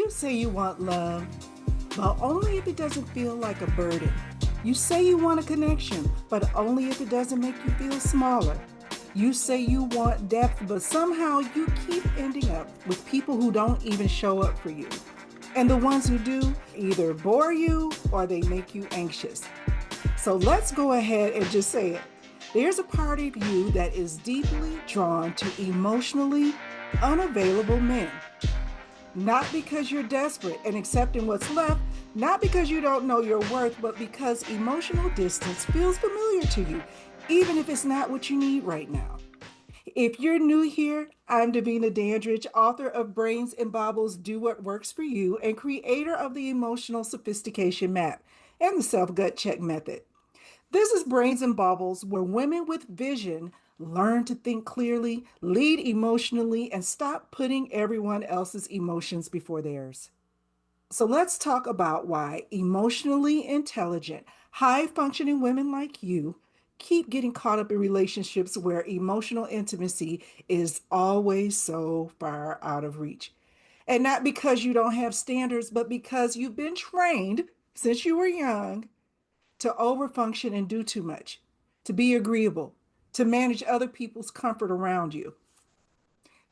You say you want love, but only if it doesn't feel like a burden. You say you want a connection, but only if it doesn't make you feel smaller. You say you want depth, but somehow you keep ending up with people who don't even show up for you. And the ones who do either bore you or they make you anxious. So let's go ahead and just say it. There's a part of you that is deeply drawn to emotionally unavailable men. Not because you're desperate and accepting what's left, not because you don't know your worth, but because emotional distance feels familiar to you, even if it's not what you need right now. If you're new here, I'm Davina Dandridge, author of Brains Baubles, Do What Works for You, and creator of the Emotional Sophistication Map and the Self-Gut Check Method. This is Brains and Baubles, where women with vision learn to think clearly, lead emotionally, and stop putting everyone else's emotions before theirs. So let's talk about why emotionally intelligent, high functioning women like you keep getting caught up in relationships where emotional intimacy is always so far out of reach. And not because you don't have standards, but because you've been trained since you were young to overfunction and do too much, to be agreeable, to manage other people's comfort around you.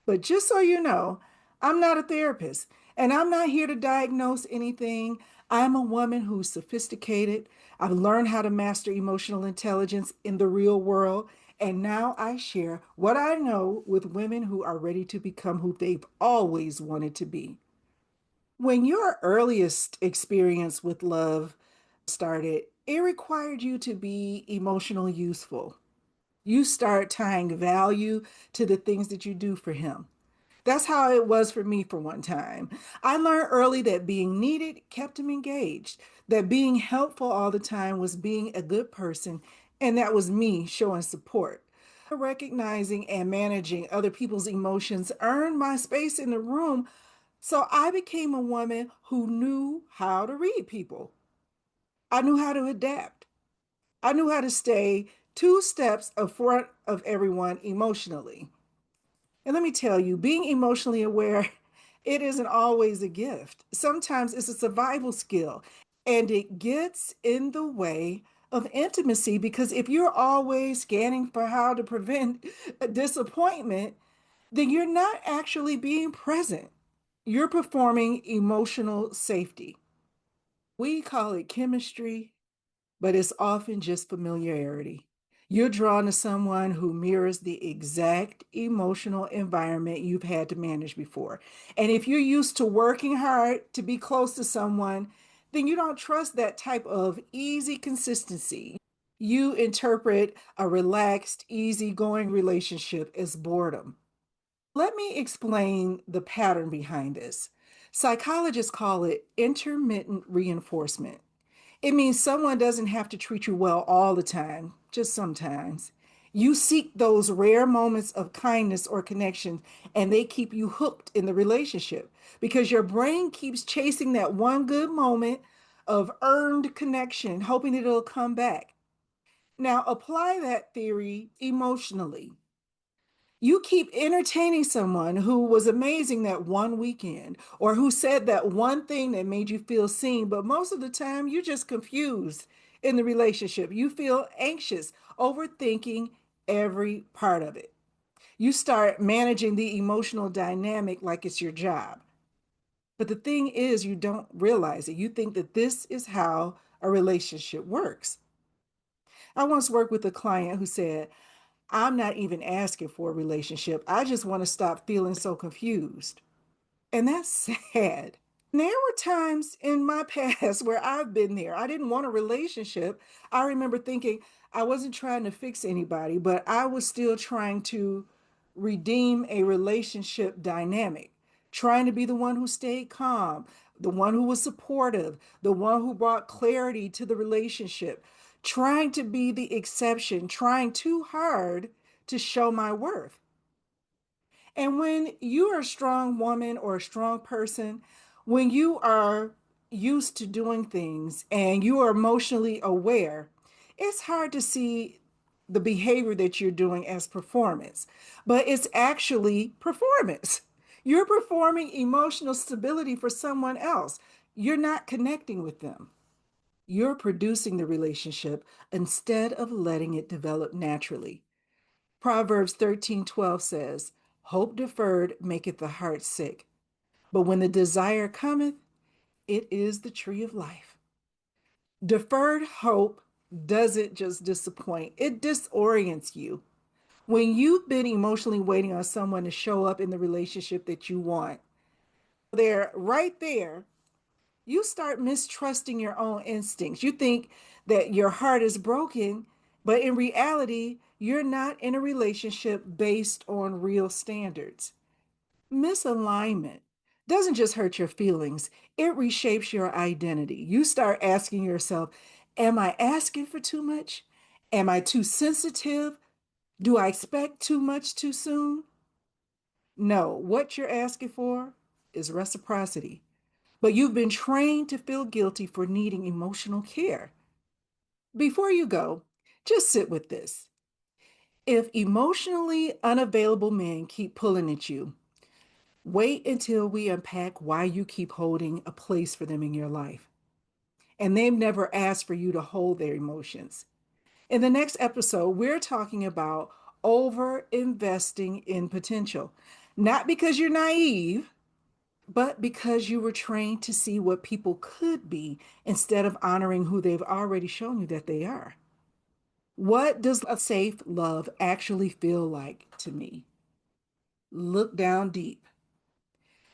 But just so you know, I'm not a therapist and I'm not here to diagnose anything. I'm a woman who's sophisticated. I've learned how to master emotional intelligence in the real world. And now I share what I know with women who are ready to become who they've always wanted to be. When your earliest experience with love started, it required you to be emotionally useful. You start tying value to the things that you do for him. That's how it was for me for one time. I learned early that being needed kept him engaged, that being helpful all the time was being a good person, and that was me showing support. Recognizing and managing other people's emotions earned my space in the room, so I became a woman who knew how to read people. I knew how to adapt. I knew how to stay two steps in front of everyone emotionally. And let me tell you, being emotionally aware, it isn't always a gift. Sometimes it's a survival skill, and it gets in the way of intimacy because if you're always scanning for how to prevent a disappointment, then you're not actually being present. You're performing emotional safety. We call it chemistry, but it's often just familiarity. You're drawn to someone who mirrors the exact emotional environment you've had to manage before. And if you're used to working hard to be close to someone, then you don't trust that type of easy consistency. You interpret a relaxed, easygoing relationship as boredom. Let me explain the pattern behind this. Psychologists call it intermittent reinforcement. It means someone doesn't have to treat you well all the time, just sometimes. You seek those rare moments of kindness or connection, and they keep you hooked in the relationship because your brain keeps chasing that one good moment of earned connection, hoping that it'll come back. Now, apply that theory emotionally. You keep entertaining someone who was amazing that one weekend or who said that one thing that made you feel seen, but most of the time you're just confused in the relationship. You feel anxious, overthinking every part of it. You start managing the emotional dynamic like it's your job. But the thing is, you don't realize it. You think that this is how a relationship works. I once worked with a client who said, I'm not even asking for a relationship. I just want to stop feeling so confused. And that's sad. There were times in my past where I've been there. I didn't want a relationship. I remember thinking I wasn't trying to fix anybody, but I was still trying to redeem a relationship dynamic, trying to be the one who stayed calm, the one who was supportive, the one who brought clarity to the relationship, trying to be the exception, trying too hard to show my worth. And when you are a strong woman or a strong person, when you are used to doing things and you are emotionally aware, it's hard to see the behavior that you're doing as performance, but it's actually performance. You're performing emotional stability for someone else. You're not connecting with them. You're producing the relationship instead of letting it develop naturally. Proverbs 13:12 says, "Hope deferred maketh the heart sick, but when the desire cometh, it is the tree of life." Deferred hope doesn't just disappoint, it disorients you. When you've been emotionally waiting on someone to show up in the relationship that you want, they're right there, you start mistrusting your own instincts. You think that your heart is broken, but in reality, you're not in a relationship based on real standards. Misalignment doesn't just hurt your feelings, it reshapes your identity. You start asking yourself, am I asking for too much? Am I too sensitive? Do I expect too much too soon? No, what you're asking for is reciprocity. But you've been trained to feel guilty for needing emotional care. Before you go, just sit with this. If emotionally unavailable men keep pulling at you, wait until we unpack why you keep holding a place for them in your life. And they've never asked for you to hold their emotions. In the next episode, we're talking about over investing in potential. Not because you're naive, but because you were trained to see what people could be instead of honoring who they've already shown you that they are. What does a safe love actually feel like to me? Look down deep.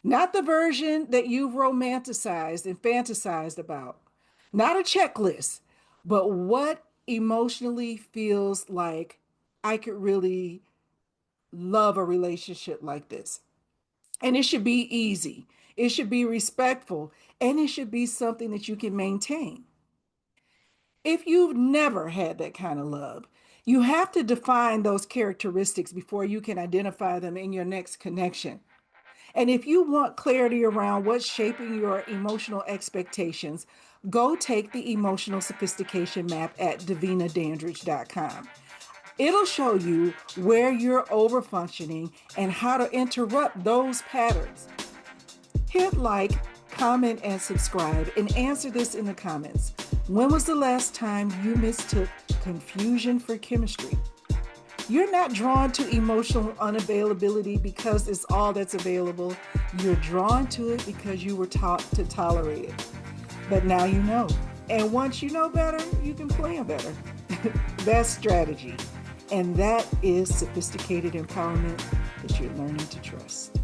Not the version that you've romanticized and fantasized about. Not a checklist, but what emotionally feels like I could really love a relationship like this. And it should be easy, it should be respectful, and it should be something that you can maintain. If you've never had that kind of love, you have to define those characteristics before you can identify them in your next connection. And if you want clarity around what's shaping your emotional expectations, go take the emotional sophistication map at davinadandridge.com. It'll show you where you're overfunctioning and how to interrupt those patterns. Hit like, comment, and subscribe, and answer this in the comments. When was the last time you mistook confusion for chemistry? You're not drawn to emotional unavailability because it's all that's available. You're drawn to it because you were taught to tolerate it. But now you know. And once you know better, you can plan better. That's strategy. And that is sophisticated empowerment that you're learning to trust.